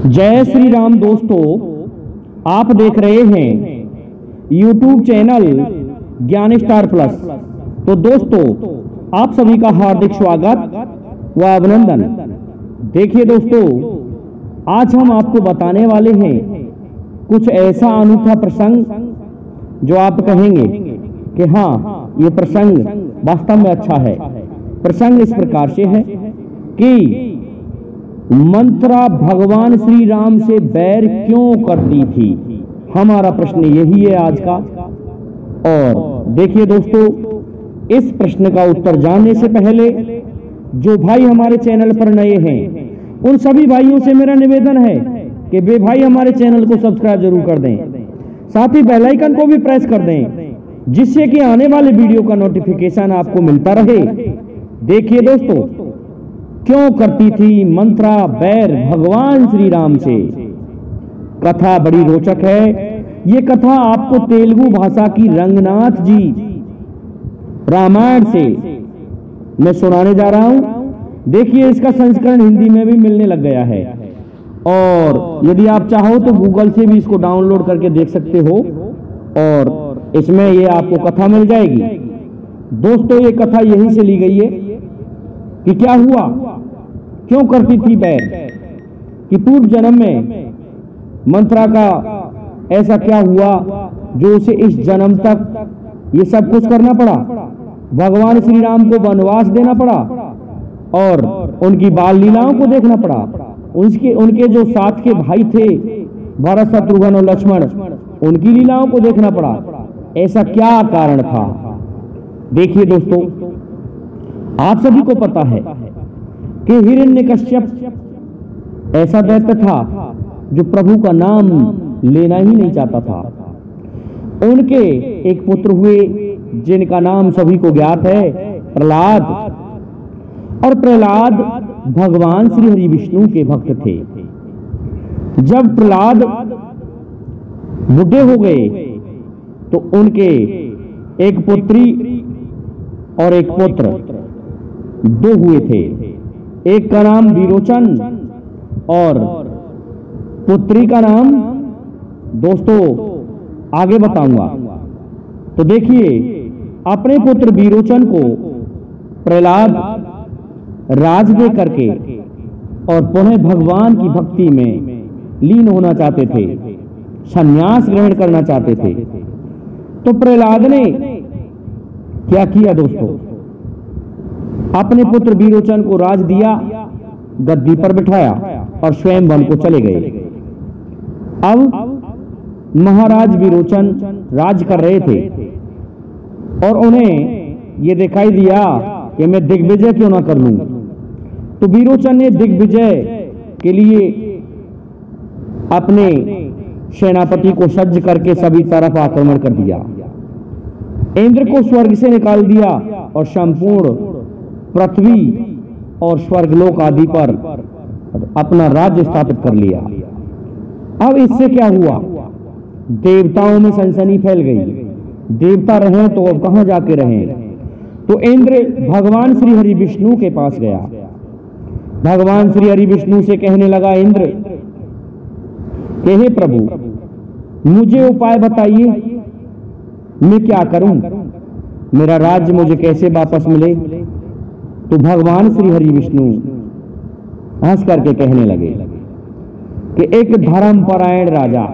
जय श्री राम दोस्तों, आप देख रहे हैं YouTube चैनल ज्ञान स्टार प्लस। तो दोस्तों, आप सभी का हार्दिक स्वागत व अभिनंदन। देखिए दोस्तों, आज हम आपको बताने वाले हैं कुछ ऐसा अनूठा प्रसंग जो आप कहेंगे कि हाँ, ये प्रसंग वास्तव में अच्छा है। प्रसंग इस प्रकार से है कि मंत्रा भगवान श्री राम से बैर क्यों करती थी। हमारा प्रश्न यही है आज का। और देखिए दोस्तों, इस प्रश्न का उत्तर जानने से पहले जो भाई हमारे चैनल पर नए हैं, उन सभी भाइयों से मेरा निवेदन है कि वे भाई हमारे चैनल को सब्सक्राइब जरूर कर दें, साथ ही बेल आइकन को भी प्रेस कर दें, जिससे कि आने वाले वीडियो का नोटिफिकेशन आपको मिलता रहे। देखिए दोस्तों, क्यों करती थी मंत्रा बैर भगवान श्री राम से। कथा बड़ी रोचक है। ये कथा आपको तेलुगु भाषा की रंगनाथ जी रामायण से मैं सुनाने जा रहा हूं। देखिए, इसका संस्करण हिंदी में भी मिलने लग गया है, और यदि आप चाहो तो गूगल से भी इसको डाउनलोड करके देख सकते हो, और इसमें ये आपको कथा मिल जाएगी। दोस्तों, ये कथा यहीं से ली गई है कि क्या हुआ, क्यों करती थी बैर, कि पूर्व जन्म में मंत्रा का ऐसा क्या हुआ जो उसे इस जन्म तक ये सब कुछ करना पड़ा। भगवान श्री राम को वनवास देना पड़ा और उनकी बाल लीलाओं को देखना पड़ा। उनके जो साथ के भाई थे भरत, शत्रुघ्न और लक्ष्मण, उनकी लीलाओं को देखना पड़ा। ऐसा क्या कारण था। देखिए दोस्तों, आप सभी को पता है कि हिरण्यकश्यप ऐसा दैत्य था जो प्रभु का नाम लेना ही नहीं चाहता था। उनके एक पुत्र हुए जिनका नाम सभी को ज्ञात है, प्रहलाद। और प्रहलाद भगवान श्री हरि विष्णु के भक्त थे। जब प्रहलाद बुढ़े हो गए तो उनके एक पुत्री और एक पुत्र दो हुए थे। एक का नाम विरोचन और पुत्री का नाम दोस्तों आगे बताऊंगा। तो देखिए, अपने पुत्र विरोचन को प्रहलाद राज दे करके और पुनः भगवान की भक्ति में लीन होना चाहते थे, संन्यास ग्रहण करना चाहते थे। तो प्रहलाद ने क्या किया दोस्तों, अपने पुत्र विरोचन को राज दिया, गद्दी पर बिठाया और स्वयं वन को चले गए। अब महाराज विरोचन राज कर रहे थे और उन्हें यह दिखाई दिया कि मैं दिग्विजय क्यों ना कर लूं। तो विरोचन ने दिग्विजय के लिए अपने सेनापति को सज्ज करके सभी तरफ आक्रमण कर दिया। इंद्र को स्वर्ग से निकाल दिया और संपूर्ण पृथ्वी और स्वर्गलोक आदि पर अपना राज्य स्थापित कर लिया। अब इससे क्या हुआ, देवताओं में सनसनी फैल गई। देवता रहे तो अब कहां जाके रहे। तो इंद्र भगवान श्री हरि विष्णु के पास गया। भगवान श्री हरि विष्णु से कहने लगा, इंद्र कि हे प्रभु, मुझे उपाय बताइए, मैं क्या करूं, मेरा राज्य मुझे कैसे वापस मिले। तो भगवान श्री हरि विष्णु हंस करके कहने लगे कि एक धर्मपरायण राजा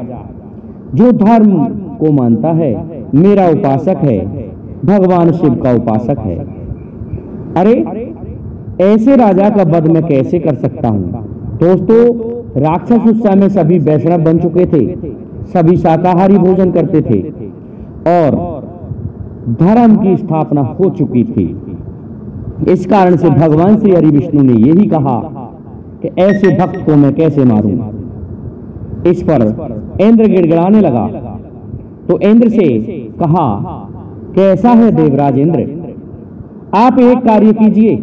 जो धर्म को मानता है, मेरा उपासक है, भगवान शिव का उपासक है। अरे, ऐसे राजा का वध मैं कैसे कर सकता हूं। दोस्तों, राक्षस उस समय सभी वैष्णव बन चुके थे, सभी शाकाहारी भोजन करते थे और धर्म की स्थापना हो चुकी थी। इस कारण से भगवान श्री हरि विष्णु ने यही कहा कि ऐसे भक्त को मैं कैसे मारूं। इस पर इंद्र गिड़गिड़ाने लगा। तो इंद्र से कहा, कैसा है देवराज इंद्र, आप एक कार्य कीजिए,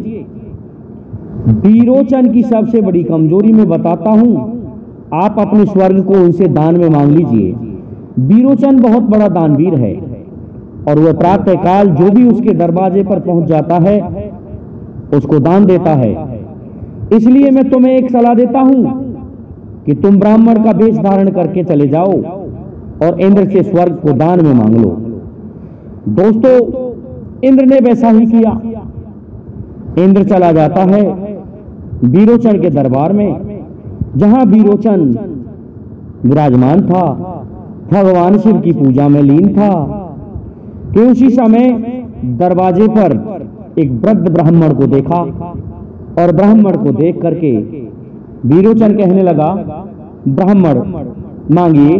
विरोचन की सबसे बड़ी कमजोरी मैं बताता हूं, आप अपने स्वर्ग को उनसे दान में मांग लीजिए। विरोचन बहुत बड़ा दानवीर है और वह प्रातः काल जो भी उसके दरवाजे पर पहुंच जाता है उसको दान देता है। इसलिए मैं तुम्हें एक सलाह देता हूं कि तुम ब्राह्मण का वेश धारण करके चले जाओ और इंद्र से स्वर्ग को दान में मांग लो। दोस्तों, इंद्र ने वैसा ही किया। इंद्र चला जाता है विरोचन के दरबार में, जहां विरोचन विराजमान था, भगवान शिव की पूजा में लीन था, कि उसी समय दरवाजे पर एक वृद्ध ब्राह्मण को देखा और ब्राह्मण को देख करके विरोचन कहने लगा, ब्राह्मण मांगिए,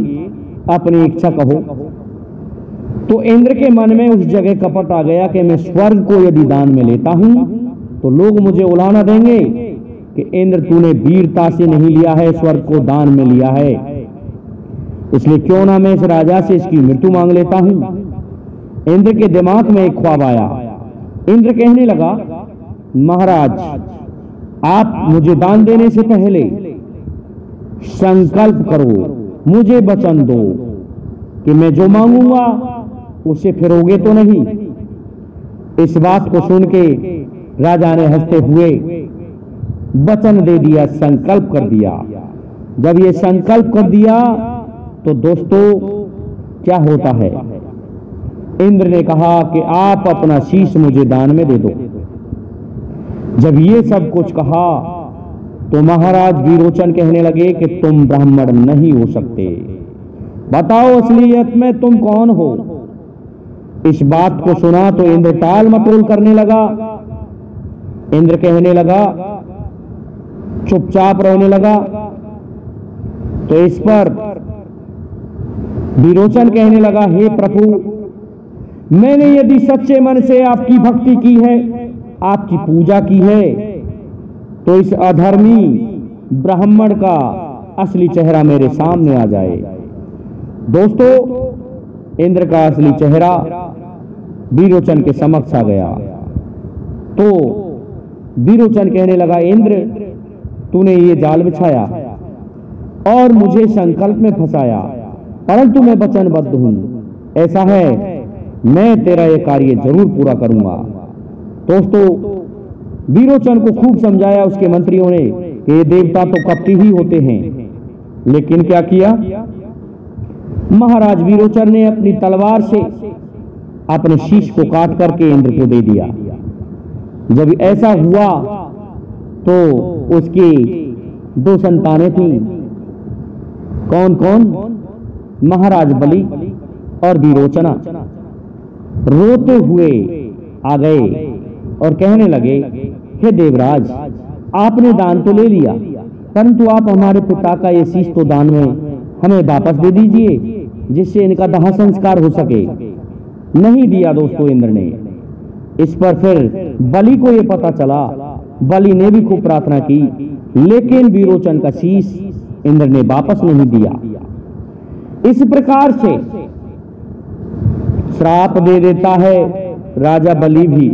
अपनी इच्छा कहो। तो इंद्र के मन में उस जगह कपट आ गया कि मैं स्वर्ग को यदि दान में लेता हूं तो लोग मुझे उलाहना देंगे कि इंद्र तूने वीरता से नहीं लिया है, स्वर्ग को दान में लिया है, इसलिए क्यों ना मैं इस राजा से इसकी मृत्यु मांग लेता हूं। इंद्र के दिमाग में एक ख्वाब आया। इंद्र कहने लगा, महाराज आप मुझे दान देने से पहले संकल्प करो, मुझे वचन दो कि मैं जो मांगूंगा उसे फिरोगे तो नहीं। इस बात को सुन के राजा ने हंसते हुए वचन दे दिया, संकल्प कर दिया। जब ये संकल्प कर दिया तो दोस्तों क्या होता है, इंद्र ने कहा कि आप अपना शीश मुझे दान में दे दो। जब ये सब कुछ कहा तो महाराज विरोचन कहने लगे कि तुम ब्राह्मण नहीं हो सकते, बताओ असलियत में तुम कौन हो। इस बात को सुना तो इंद्र टाल मटोल करने लगा। इंद्र कहने लगा, चुपचाप रहने लगा। तो इस पर विरोचन कहने लगा, हे प्रभु, मैंने यदि सच्चे मन से आपकी भक्ति की है, आपकी पूजा की है, तो इस अधर्मी ब्राह्मण का असली चेहरा मेरे सामने आ जाए। दोस्तों, इंद्र का असली चेहरा विरोचन के समक्ष आ गया। तो विरोचन कहने लगा, इंद्र तूने ये जाल बिछाया और मुझे संकल्प में फंसाया, परंतु मैं वचनबद्ध हूं। ऐसा है, मैं तेरा ये कार्य जरूर पूरा करूंगा। दोस्तों, विरोचन को खूब समझाया उसके मंत्रियों ने कि ये देवता तो कपटी ही होते हैं, लेकिन क्या किया, महाराज विरोचन ने अपनी तलवार से अपने शीश को काट करके इंद्र को दे दिया। जब ऐसा हुआ तो उसकी दो संतानें थीं। कौन कौन? महाराज बलि और विरोचना रोते हुए आ गए और कहने लगे, हे देवराज, आपने दान तो ले लिया, परंतु आप हमारे पिता का ये शीश तो दान में हमें वापस दे दीजिए, जिससे इनका दाह संस्कार हो सके। नहीं दिया दोस्तों इंद्र ने। इस पर फिर बलि को ये पता चला। बलि ने भी खूब प्रार्थना की, लेकिन विरोचन का शीश इंद्र ने वापस नहीं दिया। इस प्रकार से श्राप दे देता है राजा बलि भी,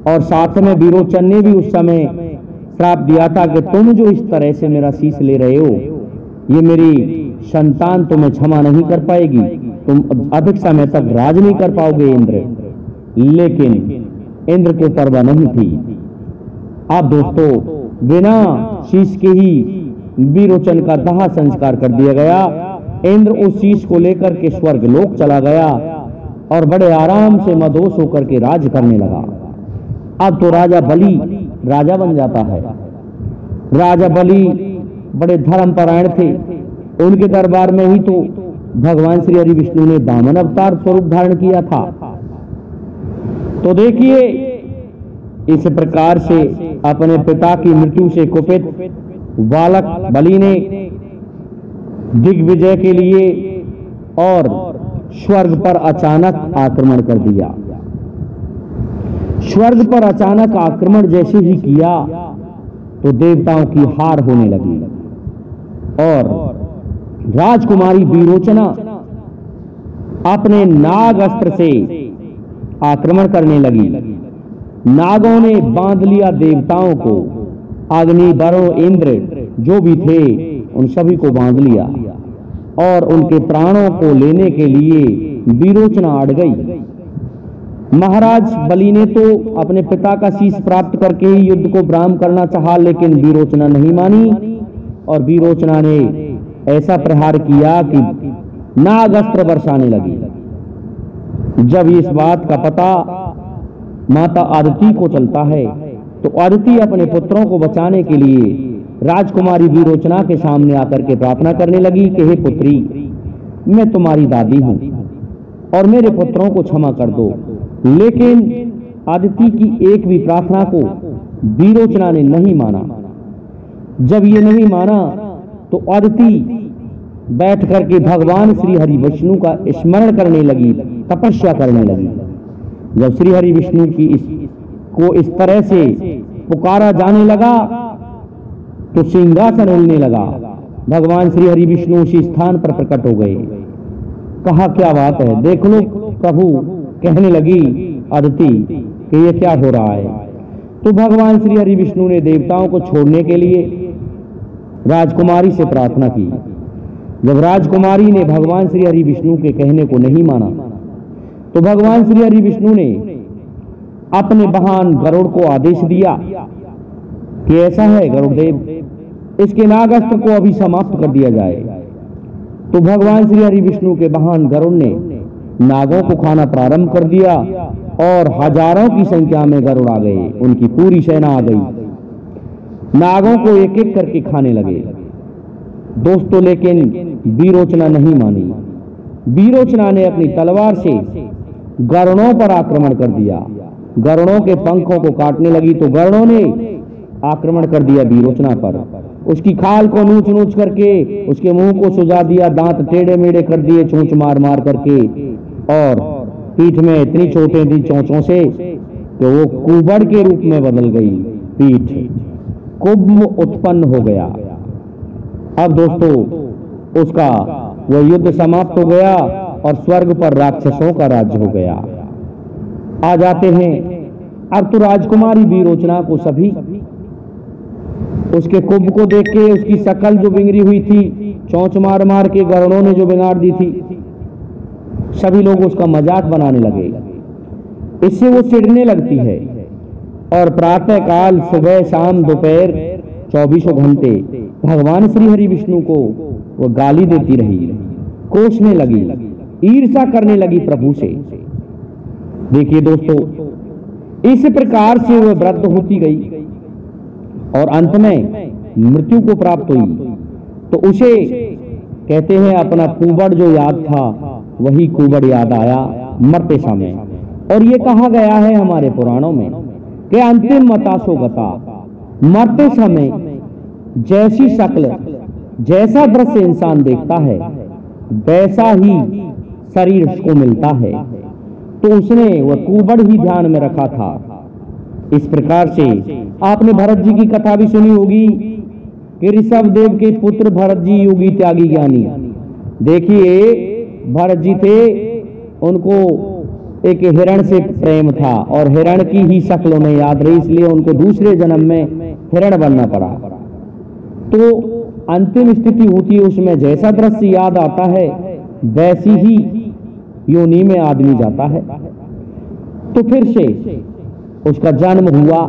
और साथ में विरोचन ने भी उस समय श्राप दिया था कि तुम जो इस तरह से मेरा शीश ले रहे हो, ये मेरी संतान तुम्हें क्षमा नहीं कर पाएगी, तुम अधिक समय तक राज नहीं कर पाओगे इंद्र। लेकिन इंद्र को परवाह नहीं थी। अब दोस्तों, बिना शीश के ही विरोचन का दाह संस्कार कर दिया गया। इंद्र उस शीश को लेकर के स्वर्ग लोक चला गया और बड़े आराम से मदोष होकर के राज करने लगा। अब तो राजा बलि राजा बन जाता है। राजा बलि बड़े धर्मपरायण थे। उनके दरबार में ही तो भगवान श्री हरि विष्णु ने वामन अवतार स्वरूप धारण किया था। तो देखिए, इस प्रकार से अपने पिता की मृत्यु से कुपित बालक बलि ने दिग्विजय के लिए और स्वर्ग पर अचानक आक्रमण कर दिया। स्वर्ग पर अचानक आक्रमण जैसे ही किया तो देवताओं की हार होने लगी और राजकुमारी विरोचना अपने नाग अस्त्र से आक्रमण करने लगी। नागों ने बांध लिया देवताओं को। अग्नि, वरुण, इंद्र जो भी थे उन सभी को बांध लिया और उनके प्राणों को लेने के लिए विरोचना अड़ गई। महाराज बलि ने तो अपने पिता का शीश प्राप्त करके ही युद्ध को विराम करना चाहा, लेकिन विरोचना नहीं मानी और विरोचना ने ऐसा प्रहार किया कि नागास्त्र बरसाने लगी। जब इस बात का पता माता आदिति को चलता है तो आदिति अपने पुत्रों को बचाने के लिए राजकुमारी विरोचना के सामने आकर के प्रार्थना करने लगी कि हे पुत्री, मैं तुम्हारी दादी हूं और मेरे पुत्रों को क्षमा कर दो। लेकिन आदिति की एक भी प्रार्थना को विरोचना ने नहीं माना। जब ये नहीं माना तो आदिति बैठ करके भगवान श्री हरि विष्णु का स्मरण करने लगी, तपस्या करने लगी। जब श्री हरि विष्णु की को इस तरह से पुकारा जाने लगा तो सिंहासन हिलने लगा। भगवान श्री हरि विष्णु उसी स्थान पर प्रकट हो गए। कहा क्या बात है, देख लो प्रभु। कहने लगी आदिति कि ये क्या हो रहा है। तो भगवान श्री हरि विष्णु ने देवताओं को छोड़ने के लिए राजकुमारी से प्रार्थना की। जब राजकुमारी ने भगवान श्री हरि विष्णु के कहने को नहीं माना तो भगवान श्री हरि विष्णु ने अपने वाहन गरुड़ को आदेश दिया कि ऐसा है गरुड़देव, इसके नागास्त्र को अभी समाप्त कर दिया जाए। तो भगवान श्री हरि विष्णु के वाहन गरुड़ ने नागों को खाना प्रारंभ कर दिया और हजारों की संख्या में गरुड़ आ गए, उनकी पूरी सेना आ गई। नागों को एक एक करके खाने लगे दोस्तों। लेकिन विरोचना नहीं मानी। विरोचना ने अपनी तलवार से गरुड़ों पर आक्रमण कर दिया। गरुड़ों के पंखों को काटने लगी तो गरुड़ों ने आक्रमण कर दिया विरोचना पर। उसकी खाल को नोच नोच करके उसके मुंह को सुजा दिया, दांत टेढ़े मेढ़े कर दिए चोंच मार मार करके, और पीठ में इतनी चोटें दी चोंचों से कि वो कुबड़ के रूप में बदल गई। पीठ कुब्म उत्पन्न हो गया। अब दोस्तों उसका वो युद्ध समाप्त हो गया और स्वर्ग पर राक्षसों का राज्य हो गया। आ जाते हैं अब तो राजकुमारी विरोचना को सभी उसके कुंभ को देख के, उसकी शकल जो बिगड़ी हुई थी, चोंच मार मार के गरुड़ों ने जो बिगाड़ दी थी, सभी लोग उसका मजाक बनाने लगे। इससे वो चिढ़ने लगती है और प्रातः काल, सुबह, शाम, दोपहर 24 घंटे भगवान श्री हरि विष्णु को वो गाली देती रही, कोसने लगी, ईर्ष्या करने लगी प्रभु से। देखिए दोस्तों, इस प्रकार से वह वृद्ध होती गई और अंत में मृत्यु को प्राप्त हुई। तो उसे कहते हैं अपना कुबड़ जो याद था वही कुबड़ याद आया मरते समय। और ये कहा गया है हमारे पुराणों में कि अंतिम मतासो गता, मरते समय जैसी शक्ल, जैसा दृश्य इंसान देखता है वैसा ही शरीर उसको मिलता है। तो उसने वह कुबड़ ही ध्यान में रखा था। इस प्रकार से आपने भरत जी की कथा भी सुनी होगी कि ऋषभ देव के पुत्र भरत जी योगी त्यागी ज्ञानी। देखिए भरत जी थे, उनको एक हिरण से प्रेम था और हिरण की ही शक्ल उन्हें याद रही, इसलिए उनको दूसरे जन्म में हिरण बनना पड़ा। तो अंतिम स्थिति होती है उसमें जैसा दृश्य याद आता है वैसी ही योनि में आदमी जाता है। तो फिर से उसका जन्म हुआ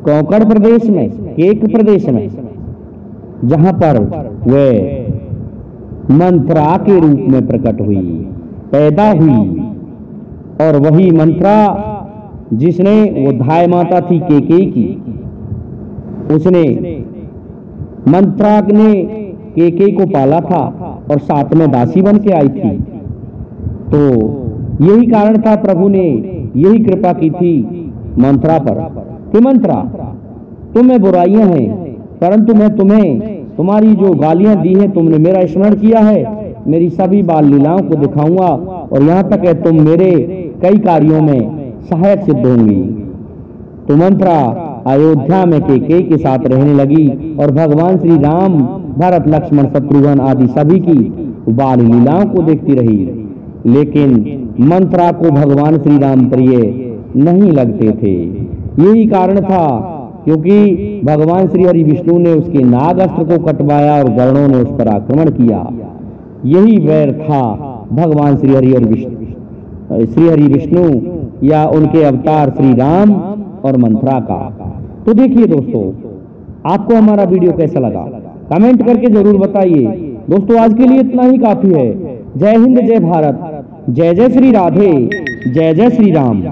कोंकण प्रदेश में, केक प्रदेश में, जहां पर वह मंत्रा के रूप में प्रकट हुई, पैदा हुई। और वही मंत्रा जिसने वो धाय माता थी केकेयी की, उसने मंत्रा ने केकेयी को पाला था और साथ में दासी बन के आई थी। तो यही कारण था, प्रभु ने यही कृपा की थी मंत्रा पर कि मंत्रा तुम्हें बुराइयां हैं परंतु मैं तुम्हें तुम्हारी जो गालियां दी हैं तुमने मेरा स्मरण किया है, मेरी सभी बाल लीलाओं को दिखाऊंगा और यहां तक है तुम मेरे कई कार्यों में सहायक सिद्ध होंगी। तो मंत्रा अयोध्या में केकेयी के साथ रहने लगी और भगवान श्री राम, भरत, लक्ष्मण, शत्रुघ्न आदि सभी की बाल लीलाओं को देखती रही। लेकिन मंत्रा को भगवान श्री राम प्रिय नहीं लगते थे। यही कारण था क्योंकि भगवान श्री हरि विष्णु ने उसके नाग अस्त्र को कटवाया और गरुड़ों ने उस पर आक्रमण किया। यही वैर था भगवान श्री हरि विष्णु या उनके अवतार श्री राम और मंत्रा का। तो देखिए दोस्तों, आपको हमारा वीडियो कैसा लगा कमेंट करके जरूर बताइए। दोस्तों आज के लिए इतना ही काफी है। जय हिंद, जय भारत, जय जय श्री राधे, जय जय श्री राम।